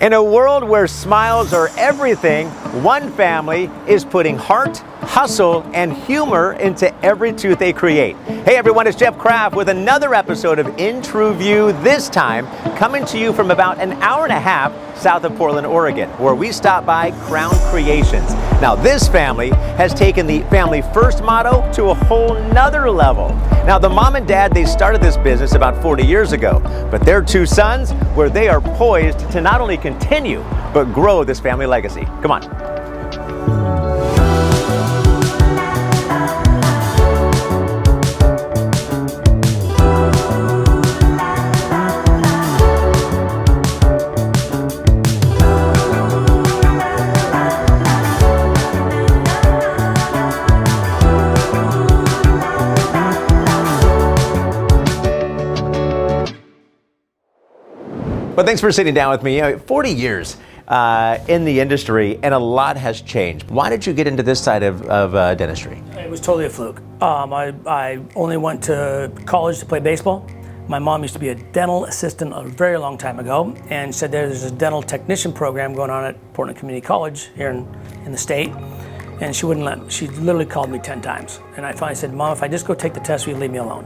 In a world where smiles are everything, one family is putting heart, hustle, and humor into every tooth they create. Hey everyone, it's Jeff Kraft with another episode of In True View, this time coming to you from about an hour and a half south of Portland, Oregon, where we stop by Crown Creations. Now this family has taken the family first motto to a whole nother level. Now the mom and dad, they started this business about 40 years ago, but their two sons, where they are poised to not only continue, but grow this family legacy. Come on. Well, thanks for sitting down with me. 40 years in the industry, and a lot has changed. Why did you get into this side of dentistry? It was totally a fluke. I only went to college to play baseball. My mom used to be a dental assistant a very long time ago, and said there's a dental technician program going on at Portland Community College here in the state, and she wouldn't let me. She literally called me 10 times, and I finally said, Mom, if I just go take the test, will you leave me alone?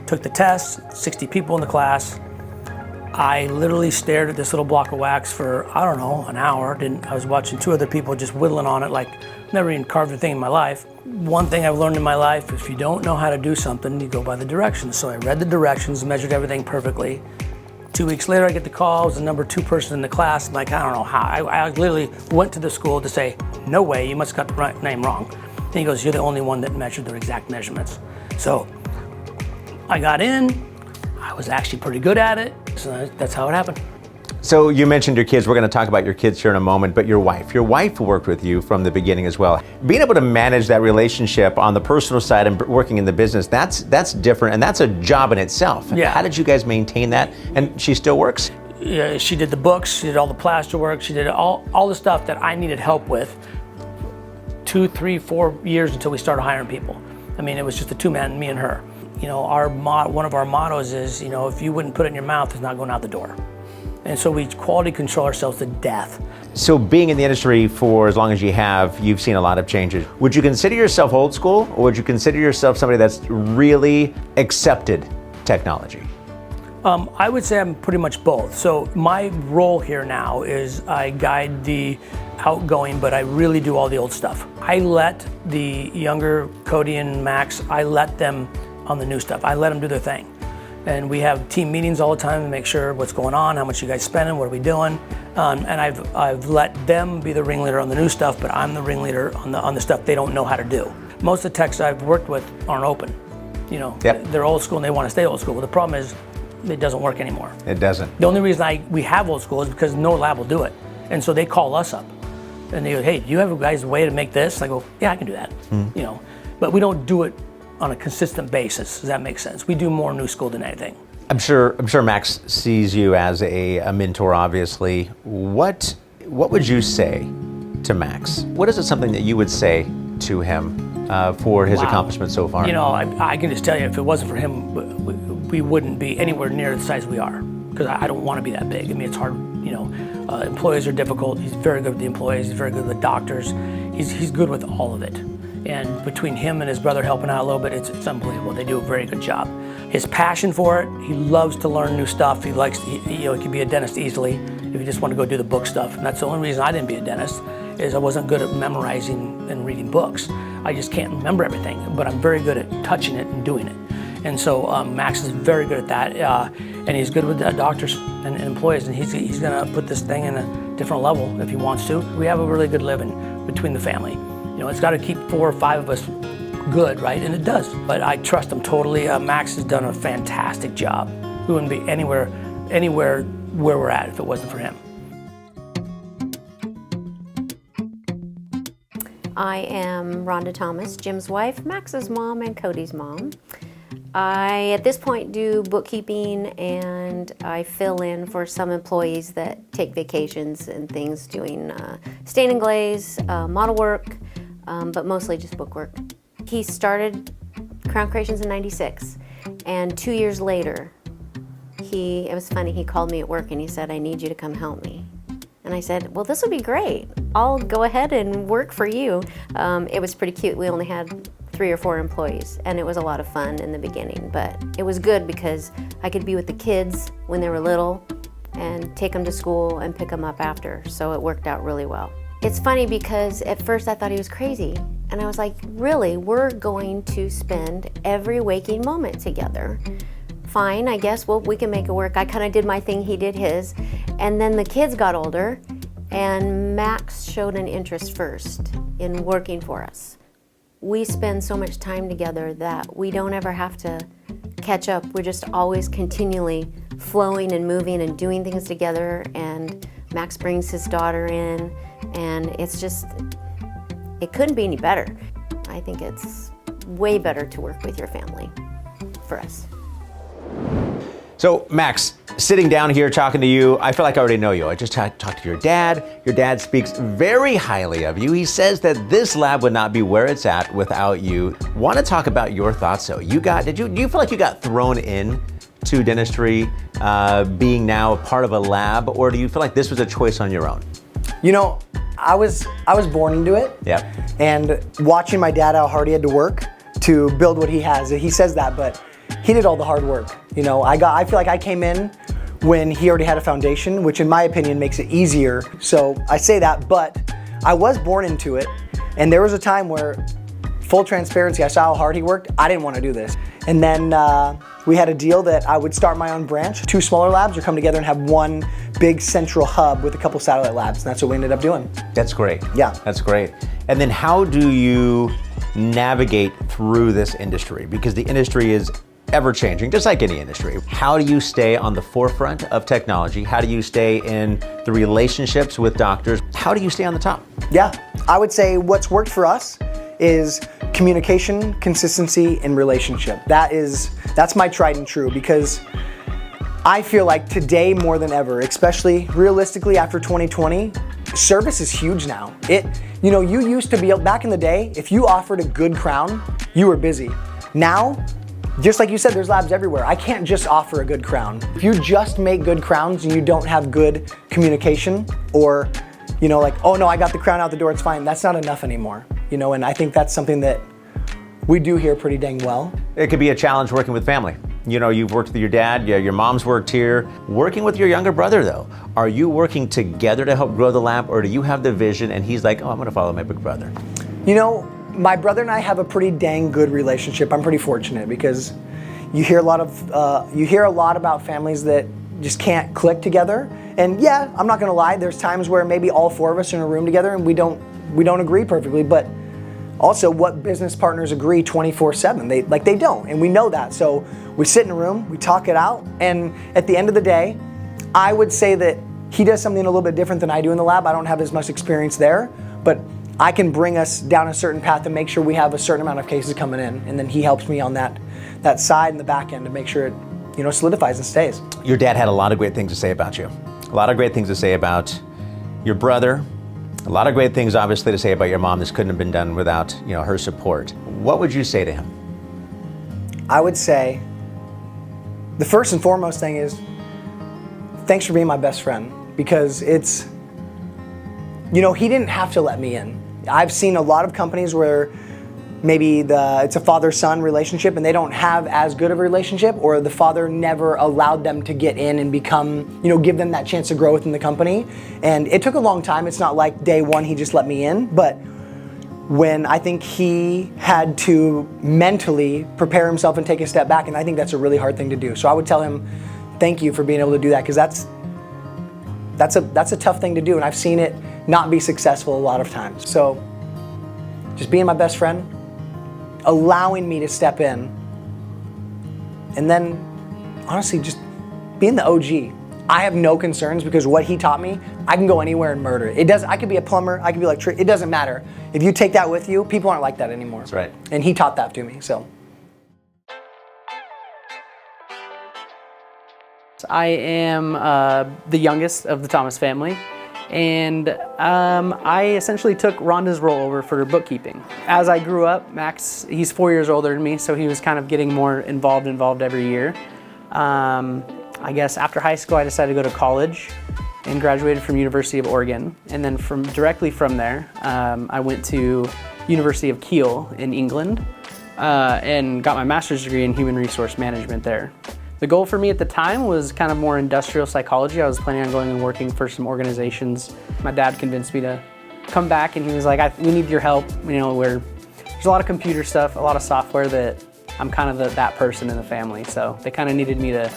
Took the test, 60 people in the class. I literally stared at this little block of wax for, I don't know, an hour. I was watching two other people just whittling on it like never even carved a thing in my life. One thing I've learned in my life, if you don't know how to do something, you go by the directions. So I read the directions, measured everything perfectly. 2 weeks later, I get the call. I was the number 2 person in the class. I'm like, I don't know how. I literally went to the school to say, no way, you must have got the right name wrong. And he goes, you're the only one that measured their exact measurements. So I got in. I was actually pretty good at it, so that's how it happened. So you mentioned your kids. We're going to talk about your kids here in a moment, but your wife worked with you from the beginning as well. Being able to manage that relationship on the personal side and working in the business, that's different, and that's a job in itself. Yeah. How did you guys maintain that? And she still works? Yeah, she did the books, she did all the plaster work, she did all the stuff that I needed help with 2, 3, 4 years until we started hiring people. I mean, it was just the two men, me and her. You know, one of our mottos is, you know, if you wouldn't put it in your mouth, it's not going out the door. And so we quality control ourselves to death. So being in the industry for as long as you have, you've seen a lot of changes. Would you consider yourself old school, or would you consider yourself somebody that's really accepted technology? I would say I'm pretty much both. So my role here now is I guide the outgoing, but I really do all the old stuff. I let the younger Cody and Max, I let them on the new stuff. I let them do their thing. And we have team meetings all the time to make sure what's going on, how much you guys spending, what are we doing. And I've let them be the ringleader on the new stuff, but I'm the ringleader on the stuff they don't know how to do. Most of the techs I've worked with aren't open. You know, Yep. They're old school and they want to stay old school. Well, the problem is it doesn't work anymore. It doesn't. The only reason we have old school is because no lab will do it. And so they call us up and they go, hey, do you have a guy's way to make this? I go, yeah, I can do that. You know, but we don't do it on a consistent basis. Does that make sense? We do more new school than anything. I'm sure Max sees you as a mentor, obviously. What would you say to Max? What is it something that you would say to him for his accomplishments so far? You know, I can just tell you, if it wasn't for him, we wouldn't be anywhere near the size we are, because I don't want to be that big. I mean, it's hard, you know, employees are difficult. He's very good with the employees. He's very good with the doctors. He's good with all of it. And between him and his brother helping out a little bit, it's unbelievable. They do a very good job. His passion for it, he loves to learn new stuff. He likes, he can be a dentist easily if you just want to go do the book stuff. And that's the only reason I didn't be a dentist, is I wasn't good at memorizing and reading books. I just can't remember everything, but I'm very good at touching it and doing it. And so Max is very good at that, and he's good with doctors and employees, and he's gonna put this thing in a different level if he wants to. We have a really good living between the family. You know, it's got to keep 4 or 5 of us good, right? And it does. But I trust him totally. Max has done a fantastic job. We wouldn't be anywhere where we're at if it wasn't for him. I am Rhonda Thomas, Jim's wife, Max's mom, and Cody's mom. I, at this point, do bookkeeping, and I fill in for some employees that take vacations and things, doing stain and glaze, model work, but mostly just bookwork. He started Crown Creations in '96, and 2 years later, it was funny, he called me at work and he said, I need you to come help me. And I said, well, this would be great. I'll go ahead and work for you. It was pretty cute. We only had 3 or 4 employees, and it was a lot of fun in the beginning, but it was good because I could be with the kids when they were little and take them to school and pick them up after, so it worked out really well. It's funny because at first I thought he was crazy, and I was like, really, we're going to spend every waking moment together. Fine, I guess, well, we can make it work. I kind of did my thing, he did his, and then the kids got older, and Max showed an interest first in working for us. We spend so much time together that we don't ever have to catch up. We're just always continually flowing and moving and doing things together, and Max brings his daughter in, and it's just, it couldn't be any better. I think it's way better to work with your family for us. So, Max, sitting down here talking to you, I feel like I already know you. I just talked to your dad. Your dad speaks very highly of you. He says that this lab would not be where it's at without you. Want to talk about your thoughts, though? Do you feel like you got thrown in to dentistry, being now a part of a lab, or do you feel like this was a choice on your own? You know, I was born into it. Yeah. And watching my dad, how hard he had to work to build what he has. He says that, but he did all the hard work. You know, I feel like I came in when he already had a foundation, which in my opinion makes it easier. So I say that, but I was born into it. And there was a time where, full transparency, I saw how hard he worked. I didn't want to do this. And then we had a deal that I would start my own branch. 2 smaller labs would come together and have one big central hub with a couple satellite labs. And that's what we ended up doing. That's great. Yeah. That's great. And then how do you navigate through this industry? Because the industry is ever changing, just like any industry. How do you stay on the forefront of technology? How do you stay in the relationships with doctors? How do you stay on the top? Yeah, I would say what's worked for us is communication, consistency, and relationship. That's my tried and true, because I feel like today more than ever, especially realistically after 2020, service is huge now. You used to be, back in the day, if you offered a good crown, you were busy. Now, just like you said, there's labs everywhere. I can't just offer a good crown. If you just make good crowns and you don't have good communication, or, like, oh no, I got the crown out the door, it's fine, that's not enough anymore. And I think that's something that we do here pretty dang well. It could be a challenge working with family. You've worked with your dad, your mom's worked here. Working with your younger brother, though, are you working together to help grow the lab, or do you have the vision and he's like, oh, I'm gonna follow my big brother? My brother and I have a pretty dang good relationship. I'm pretty fortunate because you hear a lot about families that just can't click together. And yeah, I'm not gonna lie, there's times where maybe all 4 of us are in a room together and we don't agree perfectly, but also what business partners agree 24/7? They don't, and we know that. So we sit in a room, we talk it out, and at the end of the day, I would say that he does something a little bit different than I do in the lab. I don't have as much experience there, but I can bring us down a certain path and make sure we have a certain amount of cases coming in, and then he helps me on that side and the back end to make sure it solidifies and stays. Your dad had a lot of great things to say about you. A lot of great things to say about your brother. A lot of great things, obviously, to say about your mom. This couldn't have been done without, her support. What would you say to him? I would say the first and foremost thing is thanks for being my best friend, because it's, he didn't have to let me in. I've seen a lot of companies where maybe it's a father-son relationship and they don't have as good of a relationship, or the father never allowed them to get in and become, give them that chance to grow within the company. And it took a long time. It's not like day one he just let me in, but when I think he had to mentally prepare himself and take a step back, and I think that's a really hard thing to do. So I would tell him, thank you for being able to do that, because that's a tough thing to do, and I've seen it not be successful a lot of times. So just being my best friend, allowing me to step in, and then honestly just being the OG. I have no concerns, because what he taught me, I can go anywhere and murder it. I could be a plumber, I could be electrician, it doesn't matter. If you take that with you, people aren't like that anymore. That's right. And he taught that to me, so. I am the youngest of the Thomas family, and I essentially took Rhonda's role over for bookkeeping. As I grew up, Max, he's 4 years older than me, so he was kind of getting more involved every year. I guess after high school I decided to go to college, and graduated from University of Oregon. And then directly from there, I went to University of Kiel in England and got my master's degree in human resource management there. The goal for me at the time was kind of more industrial psychology. I was planning on going and working for some organizations. My dad convinced me to come back, and he was like, we need your help. You know, there's a lot of computer stuff, a lot of software that I'm kind of that person in the family. So they kind of needed me to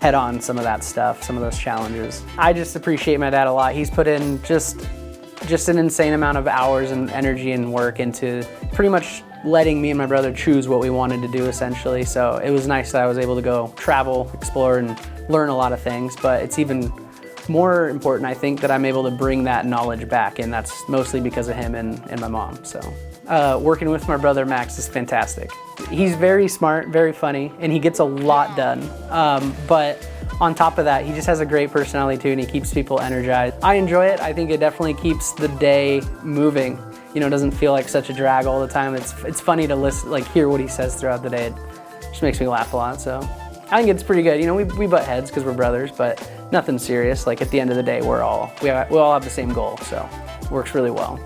head on some of that stuff, some of those challenges. I just appreciate my dad a lot. He's put in just an insane amount of hours and energy and work into pretty much letting me and my brother choose what we wanted to do, essentially. So it was nice that I was able to go travel, explore, and learn a lot of things, but it's even more important, I think, that I'm able to bring that knowledge back, and that's mostly because of him and my mom. So working with my brother Max is fantastic. He's very smart, very funny, and he gets a lot done. But on top of that, he just has a great personality too, and he keeps people energized. I enjoy it. I think it definitely keeps the day moving. You know, it doesn't feel like such a drag all the time. It's funny to listen, like hear what he says throughout the day. It just makes me laugh a lot. So I think it's pretty good. You know, we butt heads because we're brothers, but nothing serious. Like at the end of the day, we all have the same goal. So it works really well.